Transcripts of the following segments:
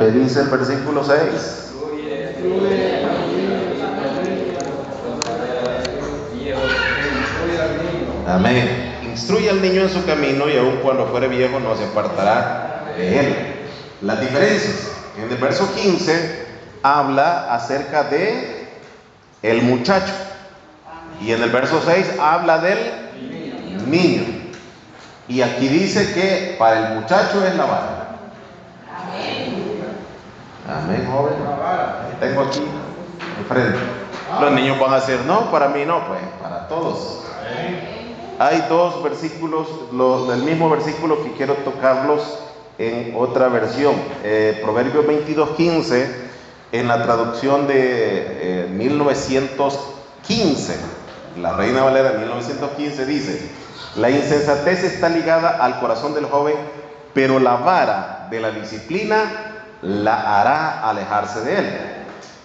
¿Qué dice el versículo 6? Amén. Instruye al niño en su camino y aun cuando fuere viejo no se apartará de él. Las diferencias. En el verso 15 habla acerca de el muchacho. Y en el verso 6 habla del niño. Y aquí dice que para el muchacho es la vara. Amén, joven. Tengo aquí enfrente. Los niños van a decir, no, para mí no, pues para todos. Hay dos versículos del mismo versículo que quiero tocarlos en otra versión. Proverbios 22:15, en la traducción de 1915, la Reina Valera 1915 dice: la insensatez está ligada al corazón del joven, pero la vara de la disciplina la hará alejarse de él.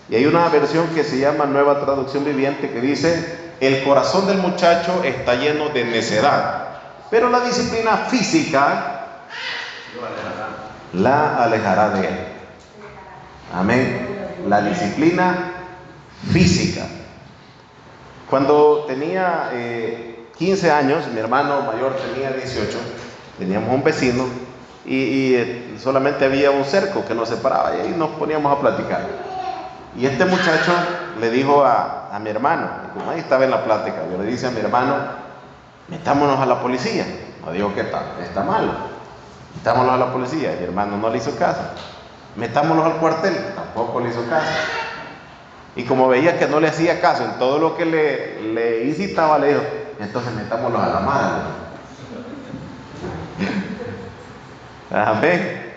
Y hay una versión que se llama Nueva Traducción Viviente que dice: el corazón del muchacho está lleno de necedad, pero la disciplina física la alejará de él. Amén. La disciplina física. Cuando tenía 15 años, mi hermano mayor tenía 18, teníamos un vecino y solamente había un cerco que nos separaba y ahí nos poníamos a platicar. Y este muchacho le dijo a mi hermano, y como ahí estaba en la plática, yo le dice a mi hermano: metámonos a la policía. No digo que está malo, metámonos a la policía. Y mi hermano no le hizo caso. Metámonos al cuartel, tampoco le hizo caso. Y como veía que no le hacía caso en todo lo que le incitaba, le dijo: entonces metámonos a la madre. Amén.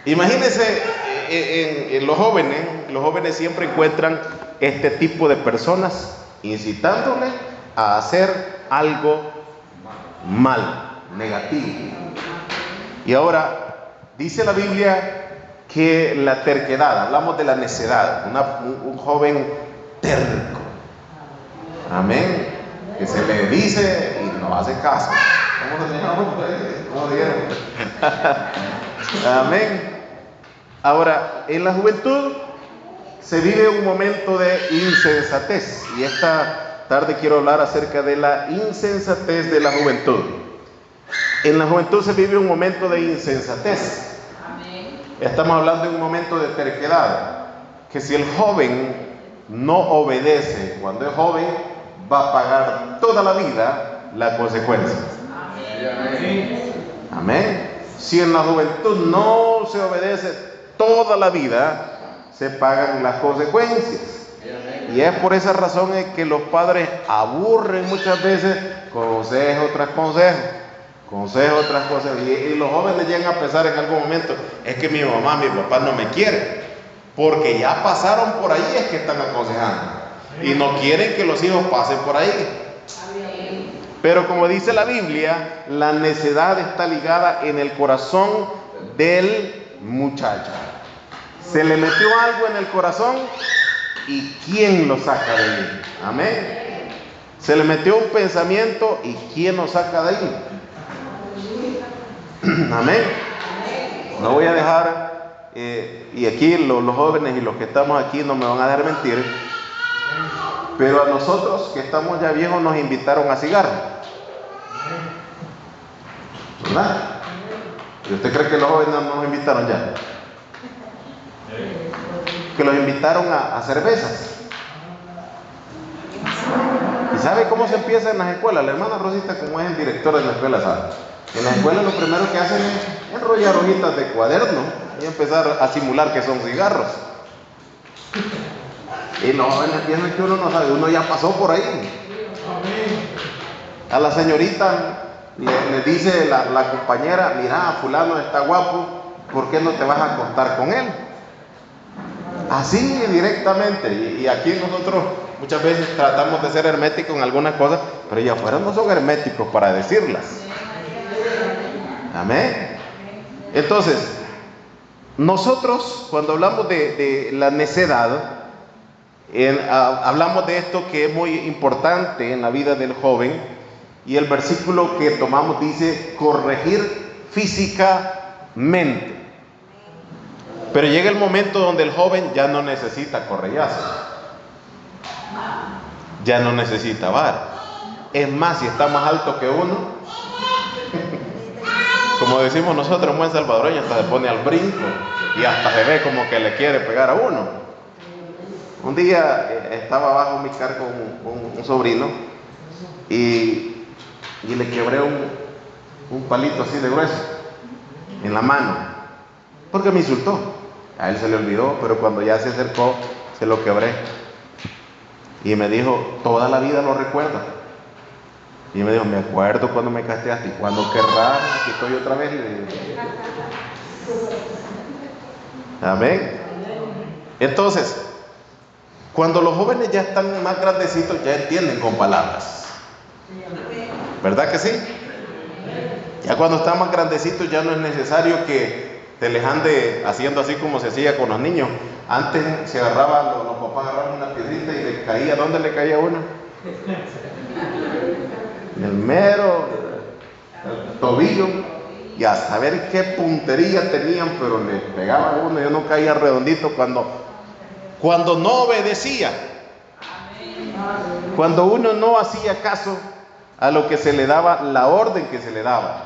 Imagínense, en los jóvenes siempre encuentran este tipo de personas incitándole a hacer algo mal, negativo. Y ahora dice la Biblia que la terquedad, hablamos de la necedad, un joven terco, amén, que se le dice y no hace caso. ¿Cómo dijeron? Amén. Ahora, en la juventud se vive un momento de insensatez, y esta tarde quiero hablar acerca de la insensatez de la juventud. En la juventud se vive un momento de insensatez. Estamos hablando de un momento de terquedad, que si el joven no obedece cuando es joven, va a pagar toda la vida la consecuencia. Amén. Si en la juventud no se obedece toda la vida, se pagan las consecuencias. Y es por esa razón que los padres aburren muchas veces, consejo tras consejo, y los jóvenes llegan a pensar en algún momento: es que mi mamá, mi papá no me quieren, porque ya pasaron por ahí, es que están aconsejando y no quieren que los hijos pasen por ahí. Pero como dice la Biblia, la necedad está ligada en el corazón del muchacho. Se le metió algo en el corazón, y ¿quién lo saca de ahí? Amén. Se le metió un pensamiento, y ¿quién lo saca de ahí? Amén. No voy a dejar, y aquí los jóvenes y los que estamos aquí no me van a dejar mentir, pero a nosotros que estamos ya viejos nos invitaron a cigarro, ¿verdad? ¿Y usted cree que los jóvenes no nos invitaron ya? Que los invitaron a cervezas. ¿Y sabe cómo se empieza en las escuelas? La hermana Rosita, como es el director de la escuela, sabe. En las escuelas lo primero que hacen es enrollar hojitas de cuaderno y empezar a simular que son cigarros. Y los jóvenes piensan que uno no sabe, uno ya pasó por ahí. A la señorita le dice la compañera: mira, fulano está guapo, ¿por qué no te vas a acostar con él? Así directamente. Y aquí nosotros muchas veces tratamos de ser herméticos en algunas cosas, pero allá afuera no son herméticos para decirlas. Amén. Entonces, nosotros cuando hablamos de la necedad, hablamos de esto que es muy importante en la vida del joven, y el versículo que tomamos dice: corregir físicamente. Pero llega el momento donde el joven ya no necesita correllazo, ya no necesita vara. Es más, si está más alto que uno, como decimos nosotros en buen salvadoreño, hasta se pone al brinco y hasta se ve como que le quiere pegar a uno. Un día estaba bajo mi cargo un sobrino y le quebré un palito así de grueso en la mano, porque me insultó. A él se le olvidó, pero cuando ya se acercó, se lo quebré. Y me dijo, toda la vida lo recuerda. Y me dijo, me acuerdo cuando me castigaste, y cuando querrás, aquí estoy otra vez. Amén. Entonces, cuando los jóvenes ya están más grandecitos, ya entienden con palabras. ¿Verdad que sí? Ya cuando están más grandecitos ya no es necesario que te les ande haciendo así como se hacía con los niños. Antes se agarraban, los papás agarraban una piedrita y le caía. ¿Dónde le caía uno? En el mero el tobillo. Y a saber qué puntería tenían, pero le pegaba uno y uno caía redondito cuando no obedecía. Cuando uno no hacía caso a lo que se le daba, la orden que se le daba.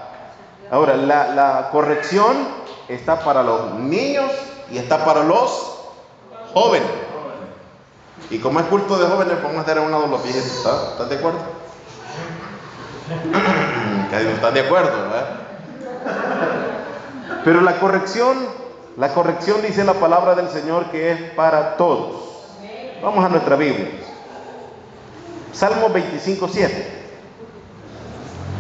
Ahora, la corrección está para los niños y está para los jóvenes. Y como es culto de jóvenes, vamos a hacer a uno de los viejitos. ¿Estás de acuerdo? Casi no están de acuerdo, ¿verdad? Pero la corrección dice la palabra del Señor que es para todos. Vamos a nuestra Biblia. Salmos 25:7.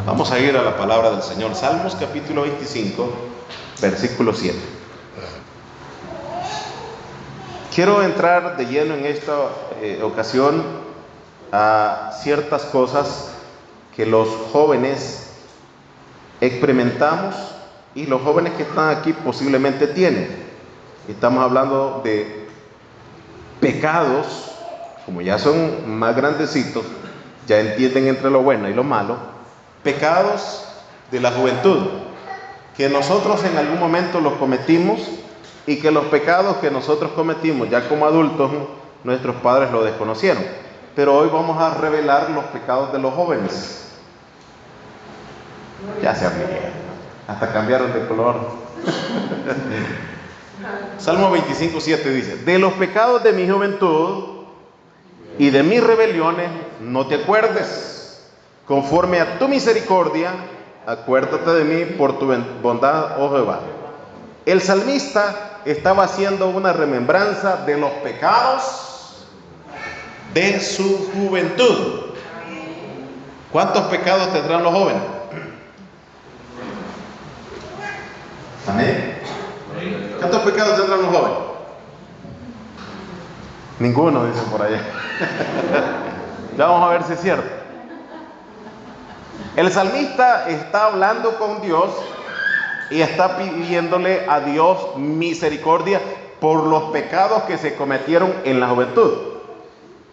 Vamos a ir a la palabra del Señor. Salmos capítulo 25, versículo 7. Quiero entrar de lleno en esta ocasión a ciertas cosas que los jóvenes experimentamos y los jóvenes que están aquí posiblemente tienen. Estamos hablando de pecados, como ya son más grandecitos, ya entienden entre lo bueno y lo malo, pecados de la juventud, que nosotros en algún momento los cometimos y que los pecados que nosotros cometimos ya como adultos, nuestros padres lo desconocieron. Pero hoy vamos a revelar los pecados de los jóvenes. Ya se abrieron, hasta cambiaron de color. Salmo 25:7 dice: de los pecados de mi juventud y de mis rebeliones no te acuerdes. Conforme a tu misericordia, acuérdate de mí por tu bondad, oh Jehová. El salmista estaba haciendo una remembranza de los pecados de su juventud. ¿Cuántos pecados tendrán los jóvenes? Amén. ¿Cuántos pecados tendrán los jóvenes? Ninguno, dicen por allá. Ya vamos a ver si es cierto. El salmista está hablando con Dios y está pidiéndole a Dios misericordia por los pecados que se cometieron en la juventud.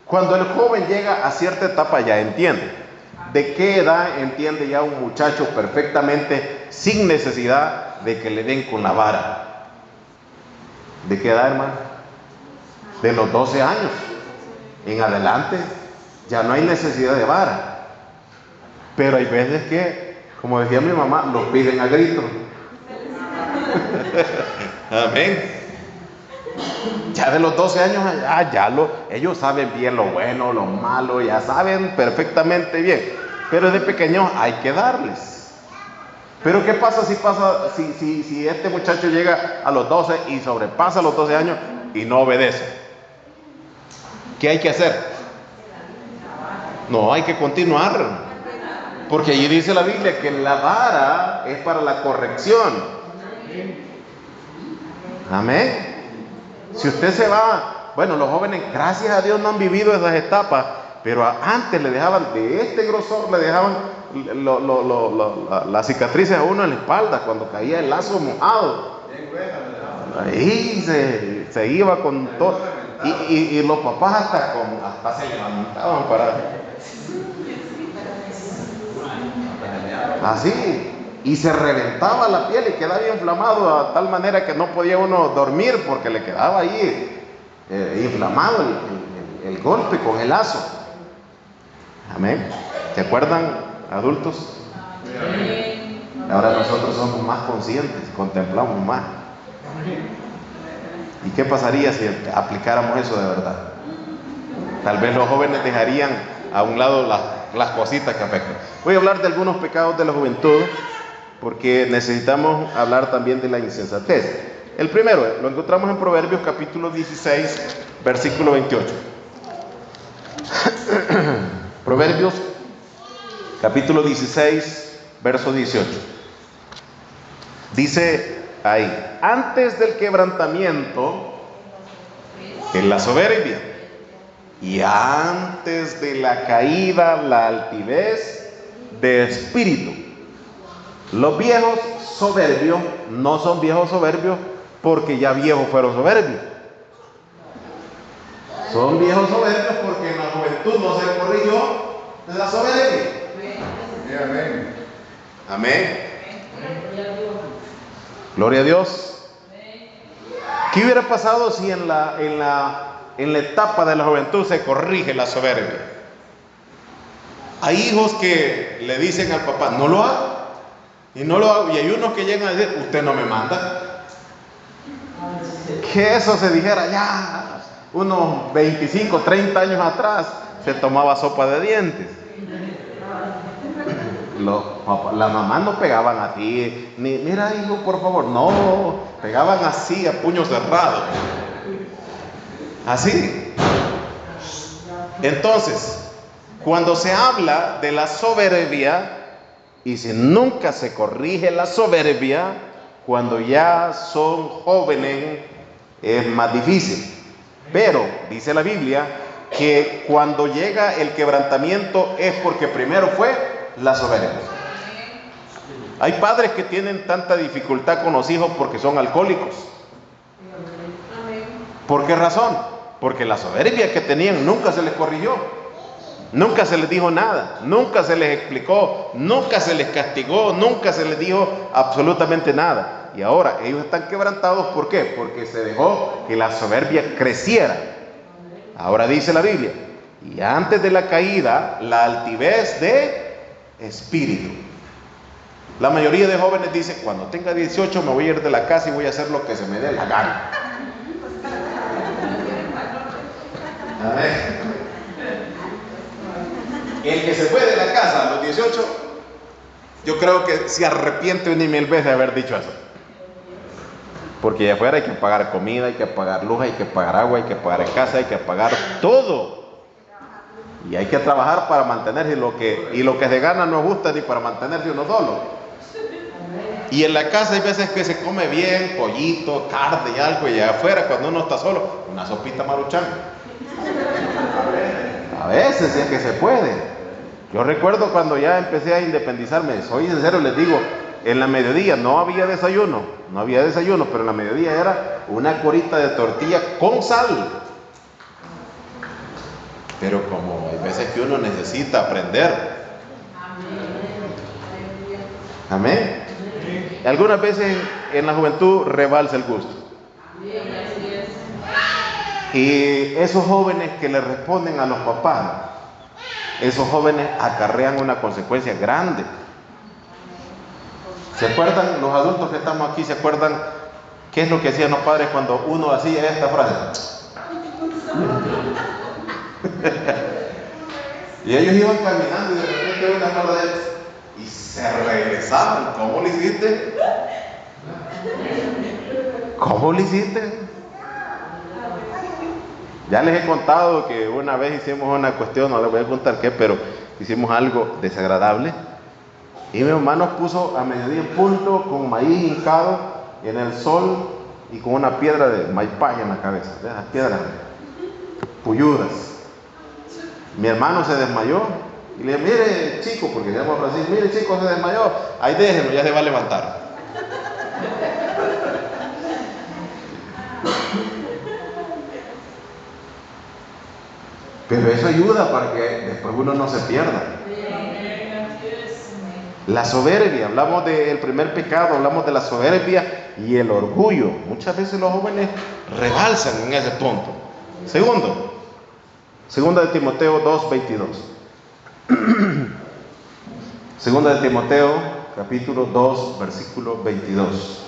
Cuando el joven llega a cierta etapa ya entiende. ¿De qué edad entiende ya un muchacho perfectamente sin necesidad de que le den con la vara? ¿De qué edad, hermano? De los 12 años en adelante ya no hay necesidad de vara. Pero hay veces que, como decía mi mamá, los piden a gritos. Amén. Ya de los 12 años, ellos saben bien lo bueno, lo malo, ya saben perfectamente bien. Pero de pequeños hay que darles. Pero ¿qué pasa si este muchacho llega a los 12 y sobrepasa los 12 años y no obedece? ¿Qué hay que hacer? No, hay que continuar. Porque allí dice la Biblia que la vara es para la corrección. Amén. Si usted se va, bueno, los jóvenes, gracias a Dios, no han vivido esas etapas, pero antes le dejaban de este grosor, le dejaban las cicatrices a uno en la espalda cuando caía el lazo mojado. Ahí se iba con todo. Y los papás hasta se levantaban para... Así. y se reventaba la piel y quedaba inflamado a tal manera que no podía uno dormir porque le quedaba ahí inflamado el golpe con el lazo. Amén. ¿Se acuerdan, adultos? Ahora nosotros somos más conscientes, contemplamos más. ¿Y qué pasaría si aplicáramos eso de verdad? Tal vez los jóvenes dejarían a un lado las cositas que afectan. Voy a hablar de algunos pecados de la juventud, porque necesitamos hablar también de la insensatez. El primero lo encontramos en Proverbios capítulo 16, versículo 28. Proverbios capítulo 16, verso 18. Dice ahí: antes del quebrantamiento es la soberbia, y antes de la caída la altivez de espíritu. Los viejos soberbios no son viejos soberbios porque ya viejos fueron soberbios. Son viejos soberbios porque en la juventud no se corrigió la soberbia. Amén. Amén. Gloria a Dios. ¿Qué hubiera pasado si en la etapa de la juventud se corrige la soberbia? Hay hijos que le dicen al papá, no lo hago, y no lo hago, y hay unos que llegan a decir, usted no me manda. Que eso se dijera ya unos 25, 30 años atrás, se tomaba sopa de dientes. Las mamás no pegaban así, mira hijo, por favor, no, pegaban así a puño cerrado, así. Entonces, cuando se habla de la soberbia, y si nunca se corrige la soberbia, cuando ya son jóvenes es más difícil. Pero dice la Biblia que cuando llega el quebrantamiento es porque primero fue la soberbia. Hay padres que tienen tanta dificultad con los hijos porque son alcohólicos. ¿Por qué razón? Porque la soberbia que tenían nunca se les corrigió, nunca se les dijo nada, nunca se les explicó, nunca se les castigó, nunca se les dijo absolutamente nada. Y ahora ellos están quebrantados. ¿Por qué? Porque se dejó que la soberbia creciera. Ahora dice la Biblia, y antes de la caída la altivez de espíritu. La mayoría de jóvenes dicen, cuando tenga 18 me voy a ir de la casa y voy a hacer lo que se me dé la gana. Amén. El que se fue de la casa a los 18, yo creo que se arrepiente una y mil veces de haber dicho eso. Porque allá afuera hay que pagar comida, hay que pagar luz, hay que pagar agua, hay que pagar casa, hay que pagar todo. Y hay que trabajar para mantenerse, y lo que se gana no gusta ni para mantenerse uno solo. Y en la casa hay veces que se come bien, pollito, carne y algo, y allá afuera cuando uno está solo, una sopita maruchan. A veces es que se puede. Yo recuerdo cuando ya empecé a independizarme, soy sincero, les digo, en la mediodía no había desayuno, pero en la mediodía era una corita de tortilla con sal. Pero como hay veces que uno necesita aprender. Amén. Algunas veces en la juventud rebalsa el gusto. Y esos jóvenes que le responden a los papás, esos jóvenes acarrean una consecuencia grande. ¿Se acuerdan? Los adultos que estamos aquí, ¿se acuerdan qué es lo que hacían los padres cuando uno hacía esta frase? Y ellos iban caminando y de repente una mano de ellos y se regresaban. ¿Cómo lo hiciste? ¿Cómo lo hiciste? Ya les he contado que una vez hicimos una cuestión, no les voy a contar qué, pero hicimos algo desagradable. Y mi mamá nos puso a mediodía en punto con maíz hincado en el sol y con una piedra de maipay en la cabeza, de esas piedras puyudas. Mi hermano se desmayó y le dije, mire chico, porque se llama Francisco, mire chico, se desmayó, ahí déjenlo, ya se va a levantar. Pero eso ayuda para que después uno no se pierda. La soberbia, hablamos del primer pecado, hablamos de la soberbia y el orgullo. Muchas veces los jóvenes rebalsan en ese punto. Segunda de Timoteo 2:22. Segunda de Timoteo, capítulo 2, versículo 22.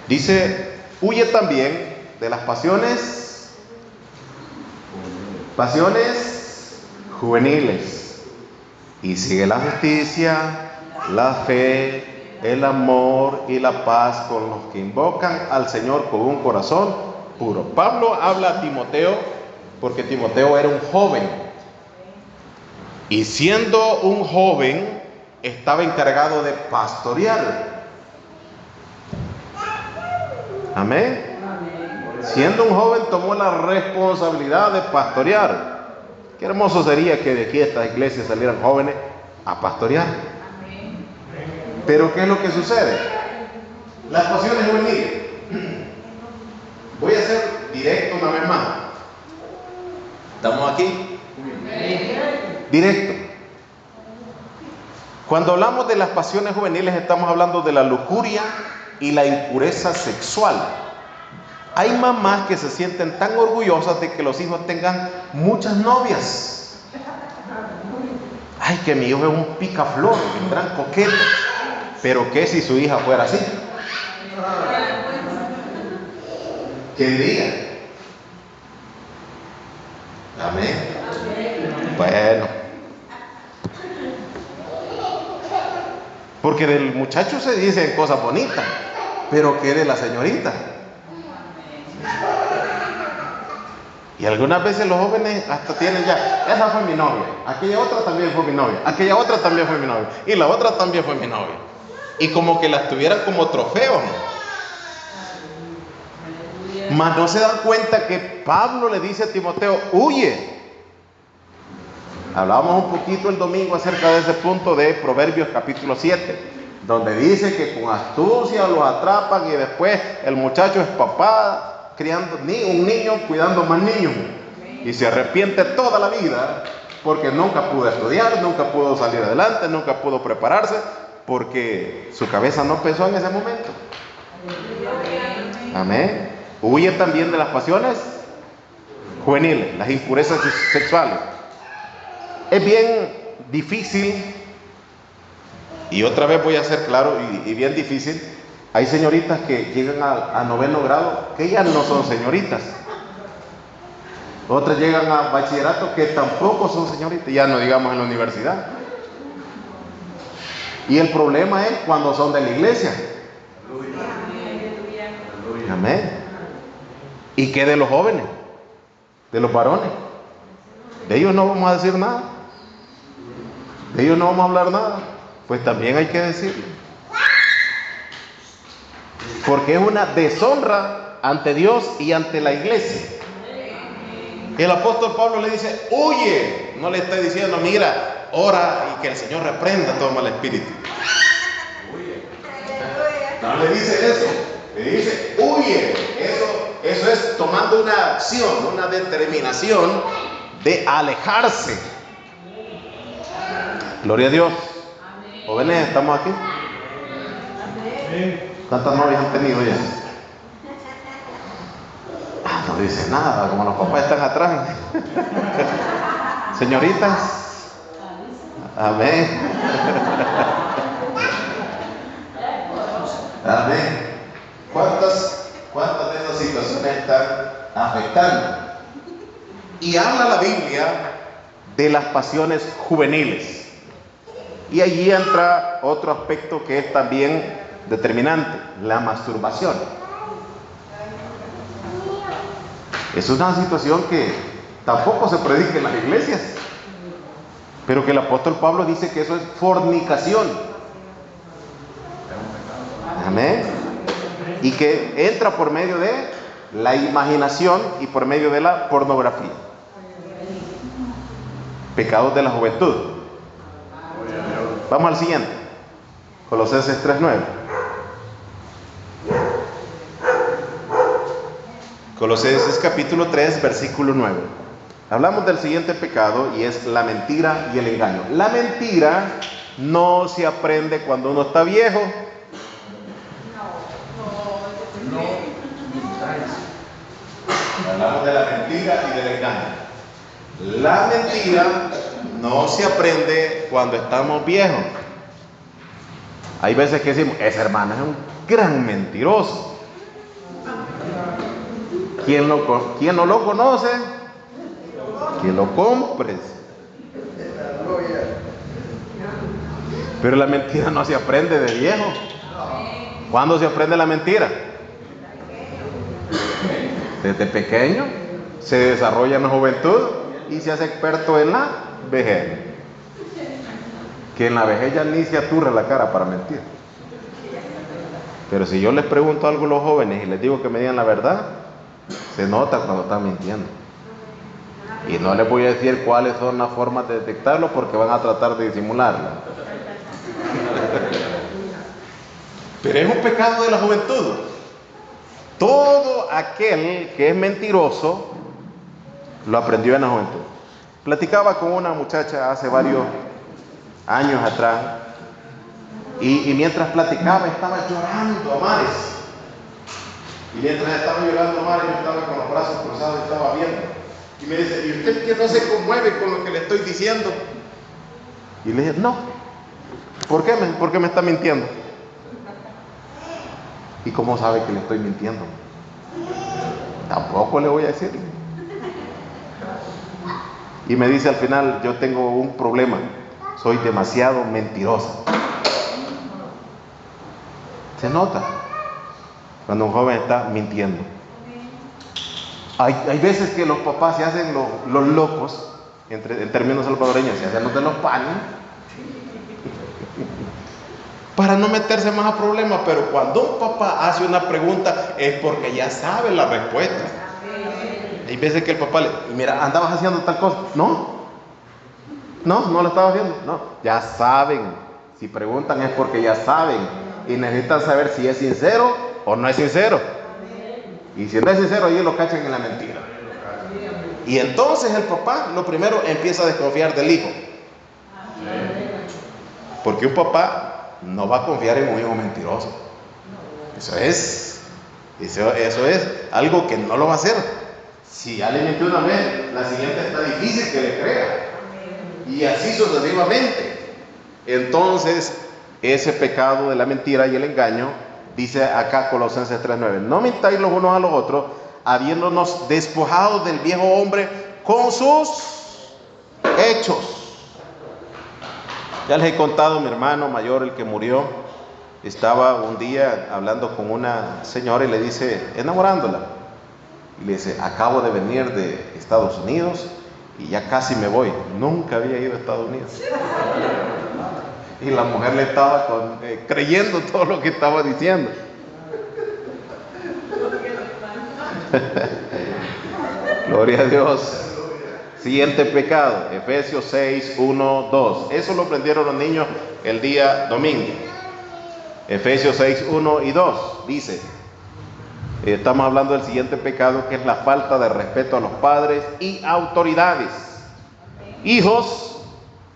Dice: huye también de las pasiones juveniles, y sigue la justicia, la fe, el amor y la paz con los que invocan al Señor con un corazón puro. Pablo habla a Timoteo porque Timoteo era un joven, y siendo un joven estaba encargado de pastorear. Amén. Siendo un joven tomó la responsabilidad de pastorear. Qué hermoso sería que de aquí a estas iglesias salieran jóvenes a pastorear. Pero ¿qué es lo que sucede? Las pasiones juveniles. Voy a ser directo una vez más. ¿Estamos aquí? Directo. Cuando hablamos de las pasiones juveniles, estamos hablando de la lujuria y la impureza sexual. Hay mamás que se sienten tan orgullosas de que los hijos tengan muchas novias. Ay, que mi hijo es un picaflor, un gran coquete. Pero ¿qué si su hija fuera así? ¿Qué diría? Amén. Bueno. Porque del muchacho se dicen cosas bonitas, pero ¿qué de la señorita? Y algunas veces los jóvenes hasta tienen ya: esa fue mi novia, aquella otra también fue mi novia, aquella otra también fue mi novia, y la otra también fue mi novia. Y como que las tuvieran como trofeos, ¿no? Mas no se dan cuenta que Pablo le dice a Timoteo: huye. Hablábamos un poquito el domingo acerca de ese punto de Proverbios capítulo 7, donde dice que con astucia los atrapan y después el muchacho es papá, criando un niño, cuidando más niños, y se arrepiente toda la vida porque nunca pudo estudiar, nunca pudo salir adelante, nunca pudo prepararse, porque su cabeza no pensó en ese momento. Amén. Huye también de las pasiones juveniles, las impurezas sexuales. Es bien difícil, y otra vez voy a ser claro, y bien difícil. Hay señoritas que llegan a 9º grado que ya no son señoritas. Otras llegan a bachillerato que tampoco son señoritas, ya no digamos en la universidad. Y el problema es cuando son de la iglesia. Amén. ¿Y qué de los jóvenes? De los varones. De ellos no vamos a decir nada. De ellos no vamos a hablar nada. Pues también hay que decirlo. Porque es una deshonra ante Dios y ante la iglesia. El apóstol Pablo le dice: huye. No le está diciendo: mira, ora y que el Señor reprenda todo mal espíritu. No le dice eso. Le dice: huye. Eso es tomando una acción, una determinación de alejarse. Gloria a Dios. Jóvenes, ¿estamos aquí? ¿Cuántas novias han tenido ya? No dice nada, como los papás están atrás. Señoritas. Amén. Amén. ¿Cuántas de esas situaciones están afectando? Y habla la Biblia de las pasiones juveniles. Y allí entra otro aspecto que es también determinante: la masturbación. Es una situación que tampoco se predica en las iglesias, pero que el apóstol Pablo dice que eso es fornicación. Amén. Y que entra por medio de la imaginación y por medio de la pornografía. Pecados de la juventud. Vamos al siguiente. Colosenses 3:9. Colosenses capítulo 3, versículo 9. hablamos del siguiente pecado y es la mentira y el engaño. La mentira no se aprende cuando uno está viejo. Hablamos de la mentira y del engaño. La mentira no se aprende cuando estamos viejos. Hay veces que decimos, ese hermano es un gran mentiroso. ¿Quién no lo conoce? Que lo compres. Pero la mentira no se aprende de viejo. ¿Cuándo se aprende la mentira? Desde pequeño. Se desarrolla en la juventud y se hace experto en la vejez. Que en la vejez ya ni se aturre la cara para mentir. Pero si yo les pregunto algo a los jóvenes y les digo que me digan la verdad, se nota cuando están mintiendo. Y no les voy a decir cuáles son las formas de detectarlo porque van a tratar de disimularla. Pero es un pecado de la juventud. Todo aquel que es mentiroso lo aprendió en la juventud. Platicaba con una muchacha hace varios años atrás y mientras platicaba estaba llorando a mares. Y mientras estaba llorando a mares, yo estaba con los brazos cruzados y estaba viendo. Y me dice, ¿y usted que no se conmueve con lo que le estoy diciendo? Y le dije, no. ¿Por qué? ¿Por qué me está mintiendo? ¿Y cómo sabe que le estoy mintiendo? Tampoco le voy a decir. Y me dice al final, yo tengo un problema. Soy demasiado mentirosa. Se nota cuando un joven está mintiendo. Hay veces que los papás se hacen los locos, en términos salvadoreños, se hacen los de los panes, para no meterse más a problemas. Pero cuando un papá hace una pregunta es porque ya sabe la respuesta. Hay veces que el papá le dice, mira, andabas haciendo tal cosa. No lo estaba haciendo. No, ya saben. Si preguntan es porque ya saben y necesitan saber si es sincero o no es sincero. Y si no es sincero, ellos lo cachan en la mentira. Y entonces el papá, lo primero, empieza a desconfiar del hijo. Porque un papá no va a confiar en un hijo mentiroso. Eso es algo que no lo va a hacer. Si ya le mintió una vez, la siguiente está difícil que le crea. Y así sucesivamente. Entonces, ese pecado de la mentira y el engaño, dice acá Colosenses 3:9, no mintáis los unos a los otros, habiéndonos despojado del viejo hombre con sus hechos. Ya les he contado, mi hermano mayor, el que murió, estaba un día hablando con una señora y le dice, enamorándola, y le dice, acabo de venir de Estados Unidos y ya casi me voy. Nunca había ido a Estados Unidos. Y la mujer le estaba creyendo todo lo que estaba diciendo. Gloria a Dios. Siguiente pecado, Efesios 6:1-2. Eso lo aprendieron los niños el día domingo. Efesios 6:1 y 2 dice, estamos hablando del siguiente pecado, que es la falta de respeto a los padres y autoridades. Hijos,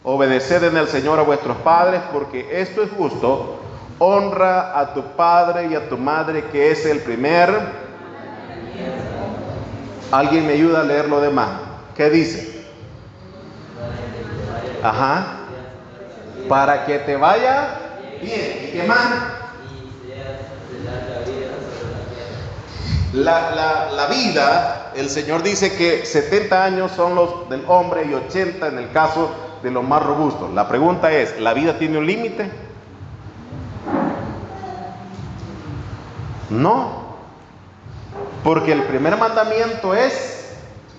obedeced en el Señor a vuestros padres, porque esto es justo. Honra a tu padre y a tu madre, que es el primer. ¿Alguien me ayuda a leer lo demás? ¿Qué dice? Ajá. Para que te vaya bien. ¿Y qué más? La vida, el Señor dice que 70 años son los del hombre y 80 en el caso de los más robustos. La pregunta es, ¿la vida tiene un límite? No, porque el primer mandamiento es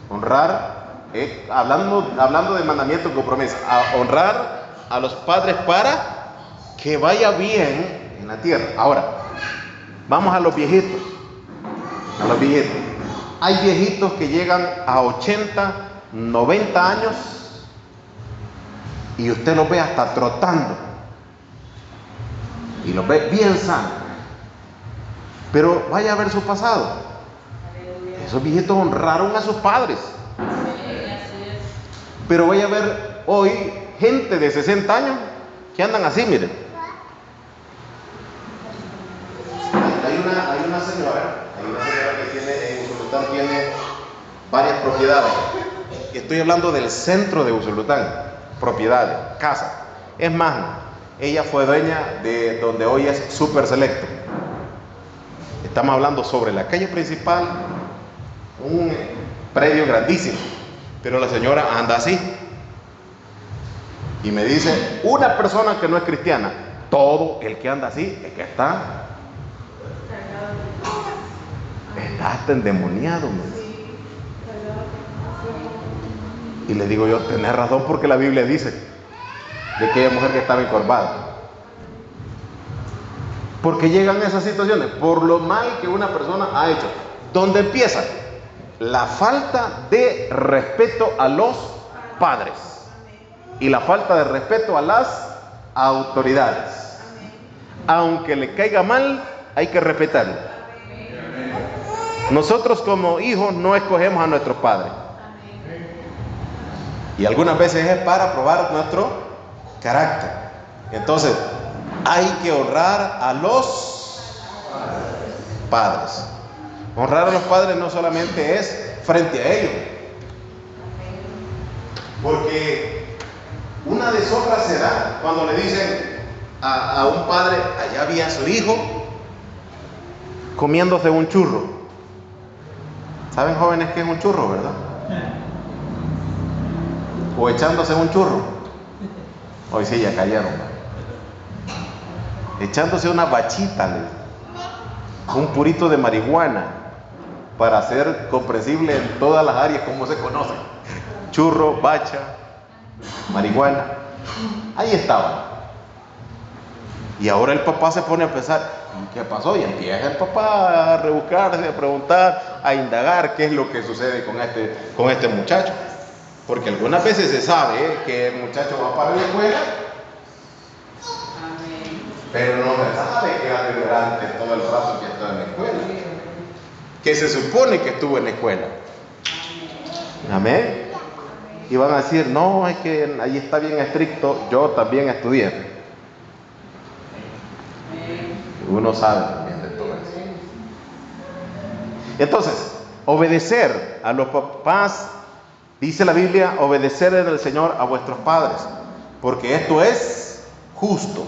honrar, hablando de mandamiento con promesa, honrar a los padres para que vaya bien en la tierra. Ahora, vamos a los viejitos. Hay viejitos que llegan a 80, 90 años y usted los ve hasta trotando y los ve bien sanos, pero vaya a ver su pasado. Esos viejitos honraron a sus padres. Pero voy a ver hoy gente de 60 años que andan así, miren. Hay una señora que tiene, en Usulután tiene varias propiedades. Estoy hablando del centro de Usulután, propiedades, casas. Es más, ella fue dueña de donde hoy es Super Selecto. Estamos hablando sobre la calle principal, un predio grandísimo, pero la señora anda así. Y me dice, una persona que no es cristiana, todo el que anda así es que está hasta endemoniado. Y le digo yo, tenés razón, porque la Biblia dice de aquella mujer que estaba encorvada. Porque llegan esas situaciones por lo mal que una persona ha hecho. ¿Dónde empieza? La falta de respeto a los padres y la falta de respeto a las autoridades. Aunque le caiga mal, hay que respetarlo. Nosotros como hijos no escogemos a nuestros padres. Y algunas veces es para probar nuestro carácter. Entonces, hay que honrar a los padres. Honrar a los padres no solamente es frente a ellos. Porque una deshonra se da cuando le dicen a un padre, allá había su hijo comiéndose un churro. ¿Saben, jóvenes, qué es un churro, verdad? O echándose un churro. Hoy sí ya cayeron. Echándose una bachita, un purito de marihuana, para hacer comprensible en todas las áreas como se conocen. Churro, bacha, marihuana. Ahí estaba. Y ahora el papá se pone a pensar, ¿qué pasó? Y empieza el papá a rebuscarse, a preguntar, a indagar qué es lo que sucede con este muchacho. Porque algunas veces se sabe que el muchacho va para la escuela, pero no se sabe que va durante todo el rato que está en la escuela, que se supone que estuvo en la escuela. Amén. Y van a decir, no, es que ahí está bien estricto, yo también estudié. Uno sabe también de todo eso. Entonces, obedecer a los papás. Dice la Biblia, obedecer en el Señor a vuestros padres, porque esto es justo.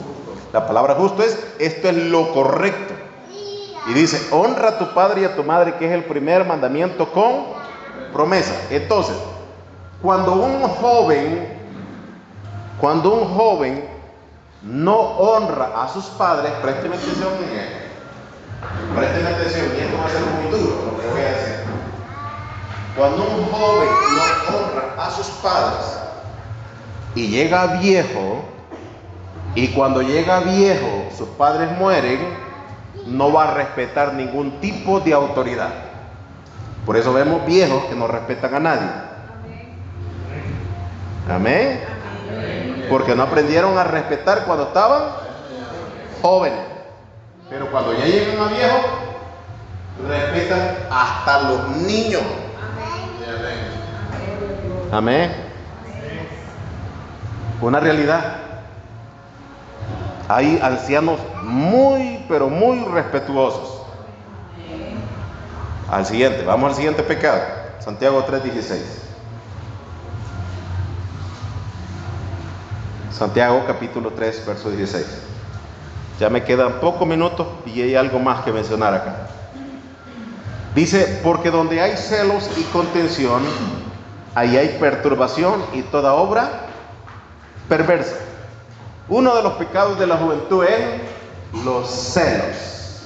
La palabra justo es, esto es lo correcto. Y dice, honra a tu padre y a tu madre, que es el primer mandamiento con promesa. Entonces, cuando un joven no honra a sus padres, presten atención en esto. Presten atención, y esto va a ser muy duro lo que voy a decir. Cuando un joven no honra a sus padres y llega viejo, y cuando llega viejo sus padres mueren, no va a respetar ningún tipo de autoridad. Por eso vemos viejos que no respetan a nadie. Amén. Porque no aprendieron a respetar cuando estaban jóvenes. Pero cuando ya llegan a viejos, respetan hasta los niños. Amén. Una realidad. Hay ancianos muy, pero muy respetuosos. Vamos al siguiente pecado. Santiago 3:16. Santiago capítulo 3, verso 16. Ya me quedan pocos minutos y hay algo más que mencionar acá. Dice, porque donde hay celos y contención, ahí hay perturbación y toda obra perversa. Uno de los pecados de la juventud es los celos.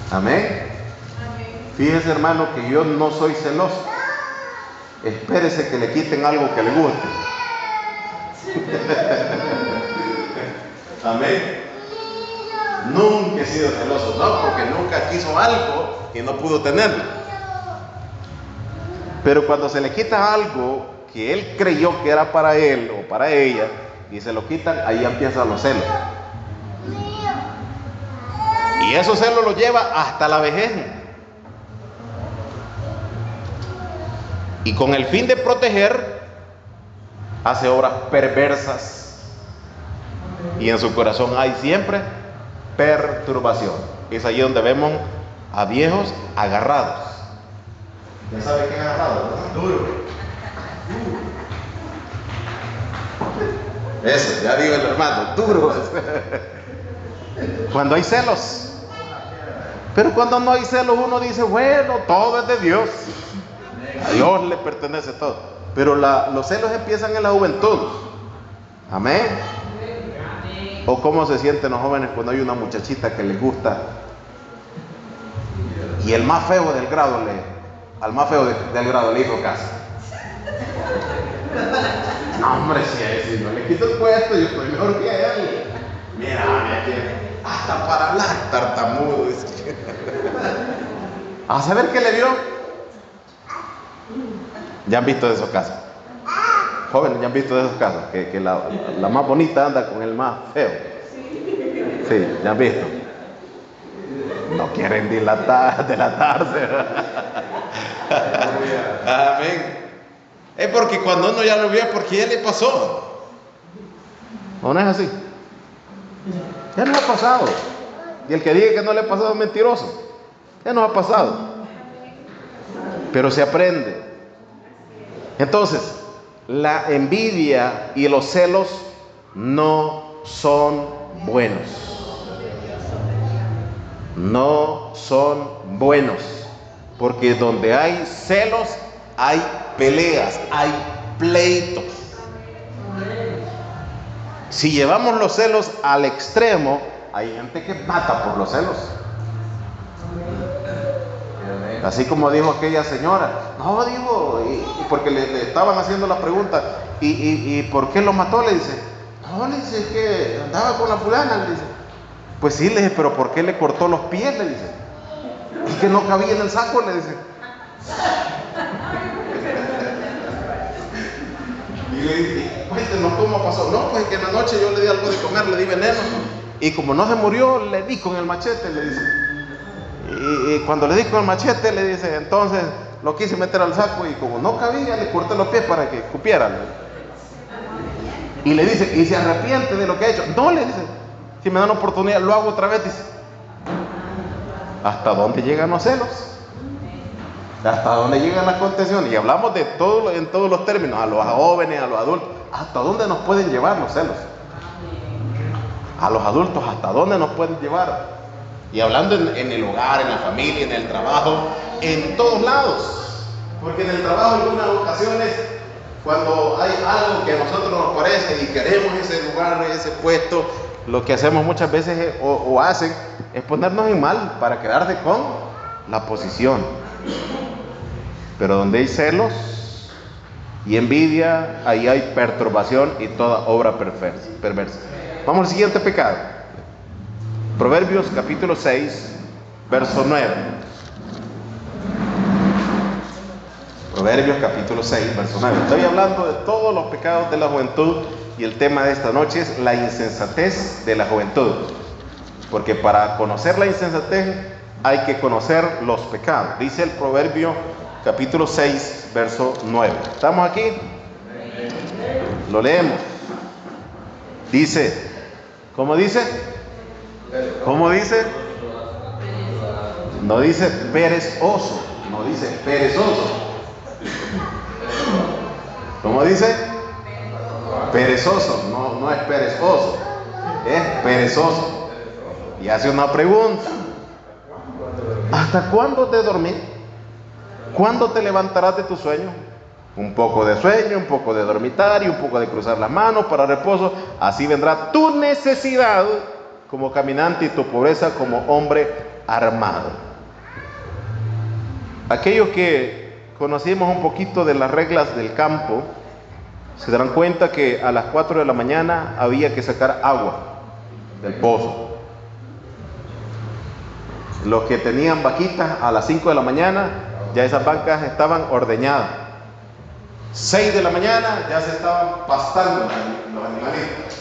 Amén. Fíjese, hermano, que yo no soy celoso. Espérese que le quiten algo que le guste. Amén. Nunca he sido celoso, no, porque nunca quiso algo que no pudo tenerlo. Pero cuando se le quita algo que él creyó que era para él o para ella y se lo quitan, ahí empiezan los celos. Y esos celos los lleva hasta la vejez. Y con el fin de proteger, hace obras perversas. Y en su corazón hay siempre perturbación. Es allí donde vemos a viejos agarrados. ¿Ya sabe qué es agarrado? Duro. Eso, ya digo el hermano, duro. Cuando hay celos. Pero cuando no hay celos, uno dice, bueno, todo es de Dios. A Dios le pertenece todo. Pero los celos empiezan en la juventud. Amén. O cómo se sienten los jóvenes cuando hay una muchachita que les gusta y el más feo del grado al más feo del grado le hizo caso. No, hombre, si no le quito el puesto, yo estoy mejor que él. Mira, hasta para hablar tartamudo. A saber qué le vio. Ya han visto de esos casos. Jóvenes, ya han visto de esos casos. Que la más bonita anda con el más feo. Sí, ya han visto. No quieren delatarse. Amén. Es porque cuando uno ya lo vio, porque ya le pasó. ¿O no es así? Ya nos ha pasado. Y el que diga que no le ha pasado es mentiroso. Ya nos ha pasado. Pero se aprende. Entonces, la envidia y los celos no son buenos. No son buenos. Porque donde hay celos, hay peleas, hay pleitos. Si llevamos los celos al extremo, hay gente que mata por los celos. Así como dijo aquella señora, no, digo, y porque le estaban haciendo la pregunta, ¿y por qué lo mató? Le dice, no, le dice que andaba con la fulana, le dice. Pues sí, le dice, pero ¿por qué le cortó los pies? Le dice. Es que no cabía en el saco, le dice. Y le dije, cuéntenos cómo pasó. No, pues que en la noche yo le di algo de comer, le di veneno. Y como no se murió, le di con el machete, le dice. Y cuando le di con el machete, le dice, entonces lo quise meter al saco y como no cabía, le corté los pies para que cupiera. Y le dice, ¿y se arrepiente de lo que ha hecho? No, le dice, si me dan oportunidad, lo hago otra vez, dice. ¿Hasta dónde llegan los celos? ¿Hasta dónde llegan las contenciones? Y hablamos de todo, en todos los términos, a los jóvenes, a los adultos. ¿Hasta dónde nos pueden llevar los celos? A los adultos, ¿hasta dónde nos pueden llevar? Y hablando en el hogar, en la familia, en el trabajo, en todos lados. Porque en el trabajo, en algunas ocasiones, cuando hay algo que a nosotros nos parece y queremos ese lugar, ese puesto, lo que hacemos muchas veces o hacen es ponernos en mal para quedarse con la posición. Pero donde hay celos y envidia, ahí hay perturbación y toda obra perversa. Vamos al siguiente pecado. Proverbios capítulo 6, verso 9. Proverbios capítulo 6, verso 9. Estoy hablando de todos los pecados de la juventud y el tema de esta noche es la insensatez de la juventud. Porque para conocer la insensatez hay que conocer los pecados. Dice el Proverbio capítulo 6, verso 9. ¿Estamos aquí? Lo leemos. Dice, ¿cómo dice? ¿Cómo dice? No dice perezoso, no dice perezoso. ¿Cómo dice? Perezoso, no es perezoso, es perezoso. Y hace una pregunta. ¿Hasta cuándo te dormir? ¿Cuándo te levantarás de tu sueño? Un poco de sueño, un poco de dormitario, un poco de cruzar las manos para reposo. Así vendrá tu necesidad como caminante y tu pobreza como hombre armado. Aquellos que conocimos un poquito de las reglas del campo, se darán cuenta que a las 4 de la mañana había que sacar agua del pozo. Los que tenían vaquitas a las 5 de la mañana, ya esas vacas estaban ordeñadas. 6 de la mañana ya se estaban pastando los animalitos.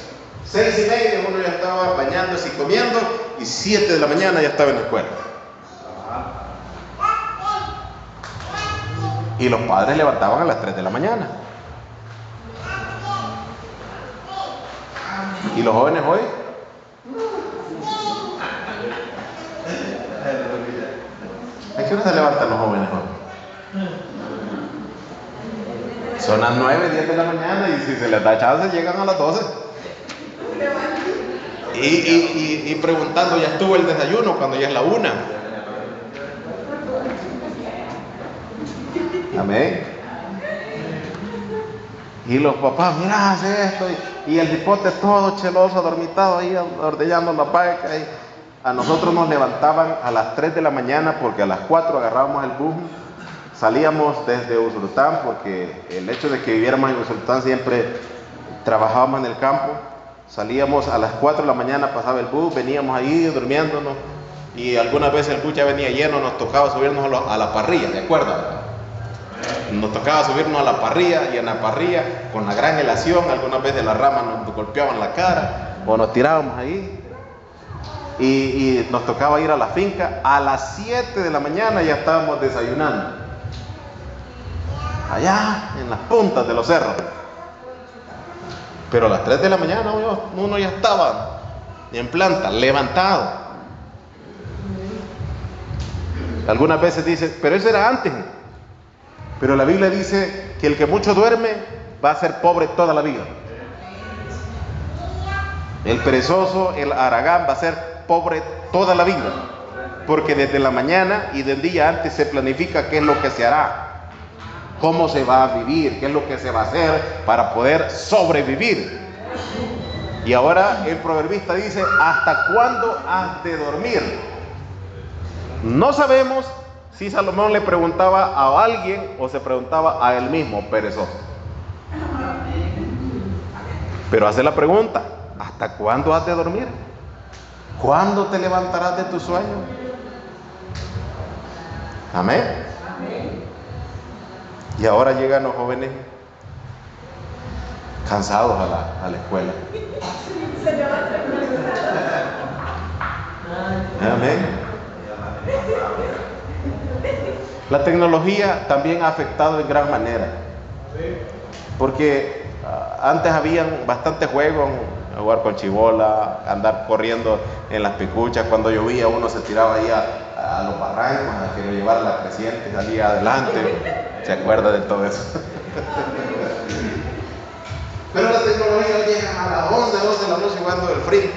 6:30 uno ya estaba bañándose y comiendo, y 7 de la mañana ya estaba en la escuela. Y los padres levantaban a las 3 de la mañana. ¿Y los jóvenes hoy? ¿A qué hora se levantan los jóvenes hoy? Son las 9, 10 de la mañana y si se les da chance llegan a las 12. Y preguntando, ya estuvo el desayuno cuando ya es la 1. Amén. Y los papás, mira, hace esto. Y el hipote todo cheloso, adormitado ahí, ordeñando la paca. Y a nosotros nos levantaban a las 3 de la mañana porque a las 4 agarrábamos el bus. Salíamos desde Usulután porque el hecho de que viviéramos en Usulután siempre trabajábamos en el campo. Salíamos a las 4 de la mañana, pasaba el bus, veníamos ahí durmiéndonos. Y algunas veces el bus ya venía lleno, nos tocaba subirnos a la parrilla, ¿de acuerdo? Nos tocaba subirnos a la parrilla y en la parrilla con la gran helación, algunas veces las ramas nos golpeaban la cara o nos tirábamos ahí y nos tocaba ir a la finca. A las 7 de la mañana ya estábamos desayunando allá en las puntas de los cerros, pero a las 3 de la mañana uno ya estaba en planta, levantado. Algunas veces dice, pero eso era antes. Pero la Biblia dice que el que mucho duerme va a ser pobre toda la vida. El perezoso, el haragán va a ser pobre toda la vida. Porque desde la mañana y del día antes se planifica qué es lo que se hará, cómo se va a vivir, qué es lo que se va a hacer para poder sobrevivir. Y ahora el proverbista dice, ¿hasta cuándo has de dormir? No sabemos si Salomón le preguntaba a alguien o se preguntaba a él mismo, perezoso. Pero hace la pregunta, ¿hasta cuándo has de dormir? ¿Cuándo te levantarás de tu sueño? Amén. Y ahora llegan los jóvenes cansados a la escuela. Amén. La tecnología también ha afectado en gran manera, porque antes habían bastantes juegos, jugar con chibola, andar corriendo en las picuchas. Cuando llovía uno se tiraba ahí a los barrancos a que lo llevara la creciente, salía adelante. ¿Se acuerda de todo eso? Pero la tecnología llega a las 11, 12 de la noche jugando el free,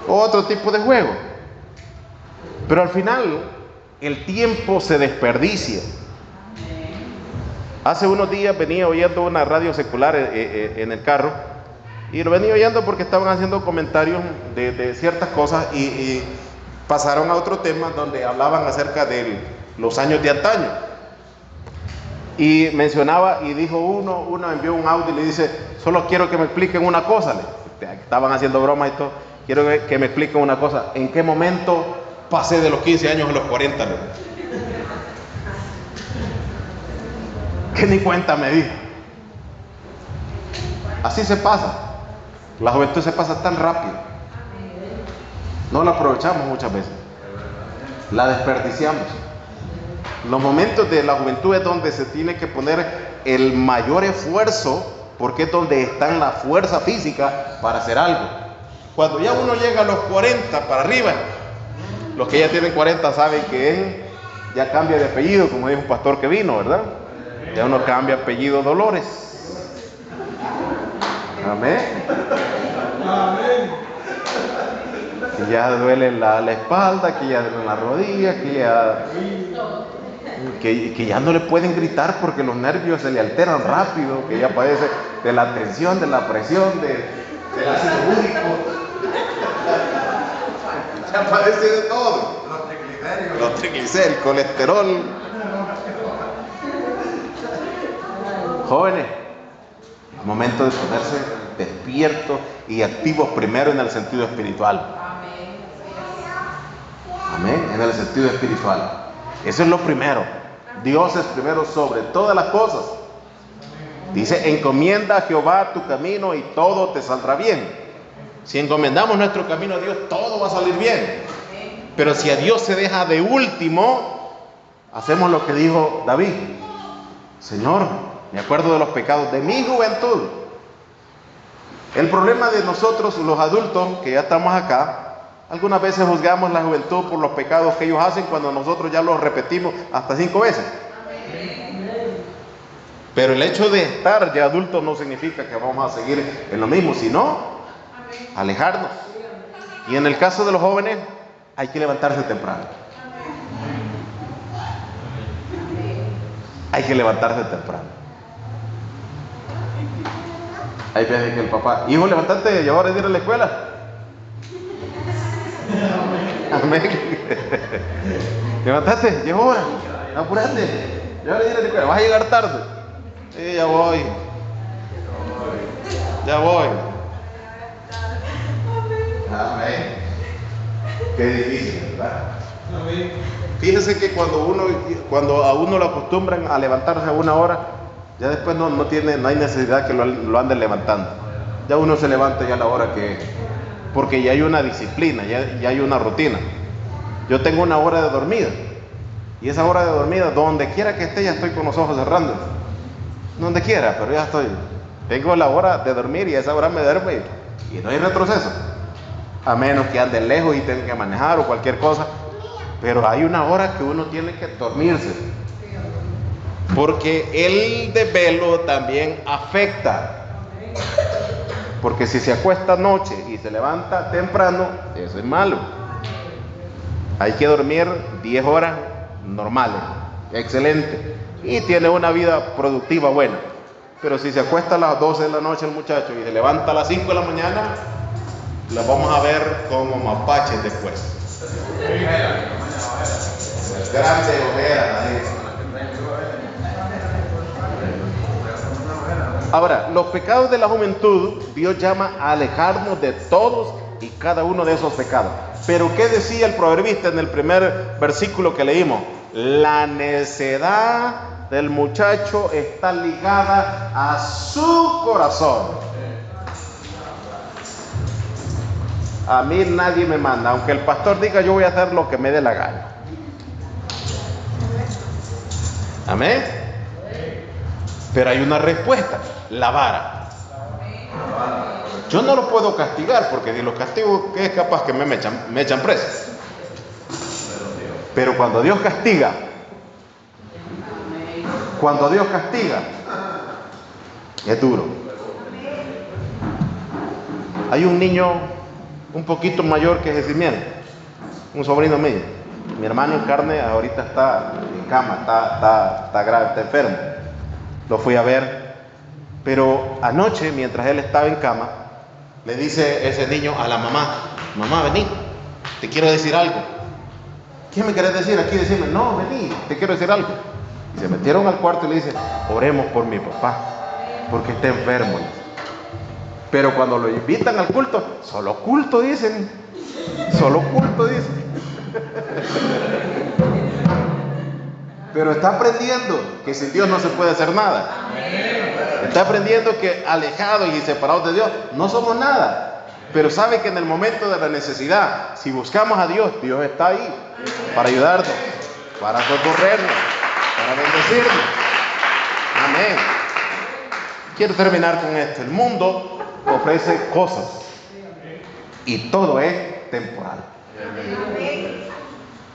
otro tipo de juego. Pero al final el tiempo se desperdicia. Hace unos días venía oyendo una radio secular en el carro, y lo venía oyendo porque estaban haciendo comentarios de ciertas cosas y pasaron a otro tema donde hablaban acerca de los años de antaño. Y mencionaba, y dijo uno envió un audio y le dice, solo quiero que me expliquen una cosa. Estaban haciendo bromas y todo. Quiero que me expliquen una cosa. ¿En qué momento pasé de los 15 años a los 40? Que ni cuenta me di. Así se pasa. La juventud se pasa tan rápido. No la aprovechamos muchas veces. La desperdiciamos. Los momentos de la juventud es donde se tiene que poner el mayor esfuerzo, porque es donde está la fuerza física para hacer algo. Cuando ya uno llega a los 40 para arriba, los que ya tienen 40 saben que él ya cambia de apellido, como dijo un pastor que vino, ¿verdad? Ya uno cambia apellido Dolores. Amén. Que ya duele la espalda, que ya duele la rodilla, que ya no le pueden gritar porque los nervios se le alteran rápido, que ya padece de la tensión, de la presión, del ácido úrico. Ya padece de todo. Los triglicéridos, el colesterol. Jóvenes, es momento de ponerse despiertos y activos primero en el sentido espiritual. Amén, en el sentido espiritual. Eso es lo primero. Dios es primero sobre todas las cosas. Dice, encomienda a Jehová tu camino y todo te saldrá bien. Si encomendamos nuestro camino a Dios, todo va a salir bien. Pero si a Dios se deja de último, hacemos lo que dijo David: Señor, me acuerdo de los pecados de mi juventud. El problema de nosotros, los adultos que ya estamos acá, algunas veces juzgamos la juventud por los pecados que ellos hacen cuando nosotros ya los repetimos hasta 5 veces. Pero el hecho de estar ya adultos no significa que vamos a seguir en lo mismo, sino alejarnos. Y en el caso de los jóvenes, hay que levantarse temprano. Hay que levantarse temprano. Hay veces que el papá: hijo, levántate, ya hora de ir a la escuela. Amén. Levántate, ya hora, apúrate, ya hora de ir a la escuela, vas a llegar tarde. Sí, ya voy. Amén. Qué difícil, ¿verdad? Fíjese que cuando a uno lo acostumbran a levantarse a una hora, ya después no hay necesidad que lo anden levantando. Ya uno se levanta ya a la hora que es, porque ya hay una disciplina, ya hay una rutina. Yo tengo una hora de dormida, y esa hora de dormida, donde quiera que esté, ya estoy con los ojos cerrando. Donde quiera, pero ya estoy. Tengo la hora de dormir y a esa hora me duermo y no hay retroceso. A menos que ande lejos y tenga que manejar o cualquier cosa. Pero hay una hora que uno tiene que dormirse. Porque el desvelo también afecta. Porque si se acuesta noche y se levanta temprano, eso es malo. Hay que dormir 10 horas normales. Excelente. Y tiene una vida productiva buena. Pero si se acuesta a las 12 de la noche el muchacho y se levanta a las 5 de la mañana, la vamos a ver como mapaches después. Grande ojera. Ahora, los pecados de la juventud, Dios llama a alejarnos de todos y cada uno de esos pecados. Pero ¿qué decía el proverbista en el primer versículo que leímos? La necedad del muchacho está ligada a su corazón. A mí nadie me manda, aunque el pastor diga, yo voy a hacer lo que me dé la gana. Amén. Pero hay una respuesta: la vara. Yo no lo puedo castigar, porque si lo castigo, ¿qué es capaz que me echan preso? Pero cuando Dios castiga, es duro. Hay un niño un poquito mayor que Jesimiel, un sobrino mío. Mi hermano en carne ahorita está en cama, está grave, está enfermo. Lo fui a ver, pero anoche, mientras él estaba en cama, le dice ese niño a la mamá: mamá, vení, te quiero decir algo. ¿Qué me querés decir aquí? Decime: no, vení, te quiero decir algo. Y se metieron al cuarto y le dice: oremos por mi papá, porque está enfermo. Pero cuando lo invitan al culto, solo culto dicen. Pero está aprendiendo que sin Dios no se puede hacer nada. Está aprendiendo que alejados y separados de Dios no somos nada. Pero sabe que en el momento de la necesidad, si buscamos a Dios, Dios está ahí para ayudarnos, para socorrernos, para bendecirnos. Amén. Quiero terminar con esto. El mundo ofrece cosas y todo es temporal.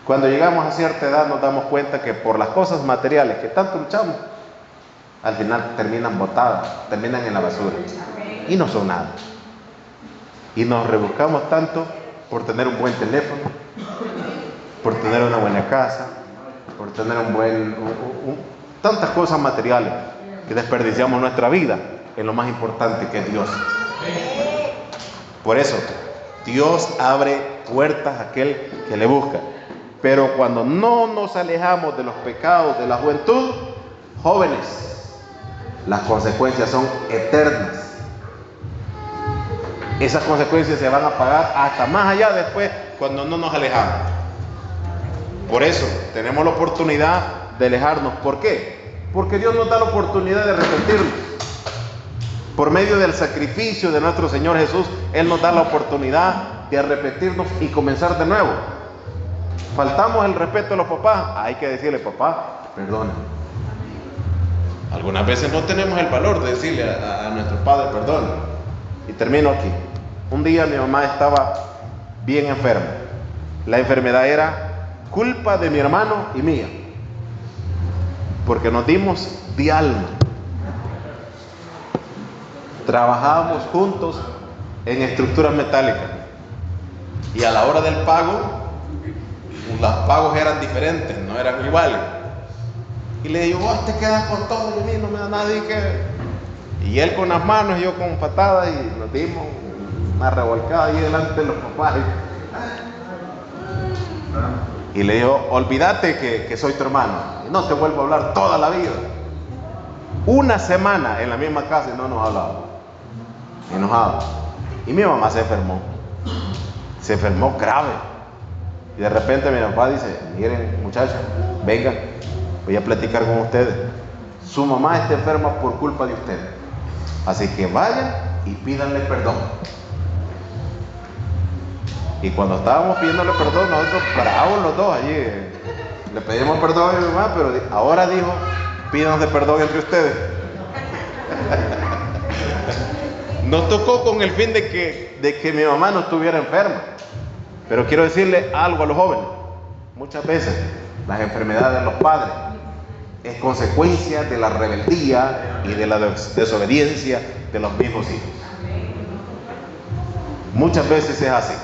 Cuando llegamos a cierta edad nos damos cuenta que por las cosas materiales que tanto luchamos, al final terminan botadas, terminan en la basura y no son nada. Y nos rebuscamos tanto por tener un buen teléfono, por tener una buena casa, por tener tantas cosas materiales, que desperdiciamos nuestra vida en lo más importante, que es Dios. Por eso Dios abre puertas a aquel que le busca. Pero cuando no nos alejamos de los pecados de la juventud, jóvenes, las consecuencias son eternas. Esas consecuencias se van a pagar hasta más allá después, cuando no nos alejamos. Por eso tenemos la oportunidad de alejarnos. ¿Por qué? Porque Dios nos da la oportunidad de arrepentirnos. Por medio del sacrificio de nuestro Señor Jesús, Él nos da la oportunidad de arrepentirnos y comenzar de nuevo. Faltamos el respeto a los papás, hay que decirle: papá, perdona. Algunas veces no tenemos el valor de decirle a nuestro padre: perdona. Y termino aquí. Un día mi mamá estaba bien enferma. La enfermedad era culpa de mi hermano y mía, porque nos dimos de alma. Trabajábamos juntos en estructuras metálicas, y a la hora del pago, los pagos eran diferentes, no eran iguales. Y le digo: vos te quedas con todo, y a mí no me da nada. Y él con las manos, yo con patadas, y nos dimos una revolcada ahí delante de los papás. Y le digo: olvídate que soy tu hermano, y no te vuelvo a hablar toda la vida. Una semana en la misma casa y no nos hablábamos, enojados. Y mi mamá se enfermó grave. Y de repente mi papá dice: miren, muchachos, vengan, voy a platicar con ustedes. Su mamá está enferma por culpa de ustedes, así que vayan y pídanle perdón. Y cuando estábamos pidiéndole perdón, nosotros bravos los dos allí, le pedimos perdón a mi mamá, pero ahora dijo: pídanse perdón entre ustedes. Nos tocó con el fin de que mi mamá no estuviera enferma. Pero quiero decirle algo a los jóvenes: muchas veces las enfermedades de los padres es consecuencia de la rebeldía y de la desobediencia de los mismos hijos. Muchas veces es así.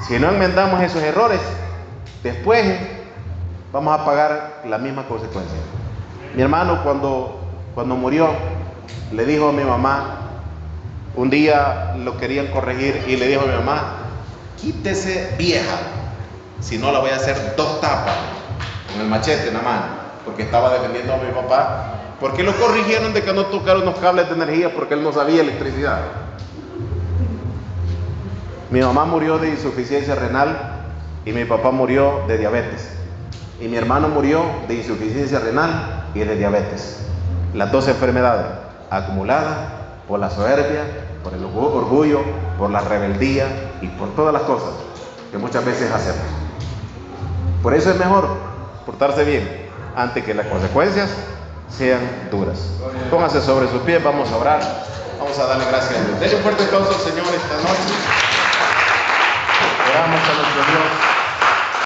Si no enmendamos esos errores, después vamos a pagar la misma consecuencia. Mi hermano cuando murió, le dijo a mi mamá, un día lo querían corregir y le dijo a mi mamá: quítese, vieja, si no la voy a hacer 2 tapas con el machete en la mano, porque estaba defendiendo a mi papá, porque lo corrigieron de que no tocara unos cables de energía porque él no sabía electricidad. Mi mamá murió de insuficiencia renal y mi papá murió de diabetes, y mi hermano murió de insuficiencia renal y de diabetes. Las 2 enfermedades acumuladas por la soberbia, por el orgullo, por la rebeldía y por todas las cosas que muchas veces hacemos. Por eso es mejor portarse bien antes que las consecuencias sean duras. Póngase sobre sus pies, vamos a orar, vamos a darle gracias a Dios. Denle un fuerte aplauso al Señor esta noche. Oramos a nuestro Dios.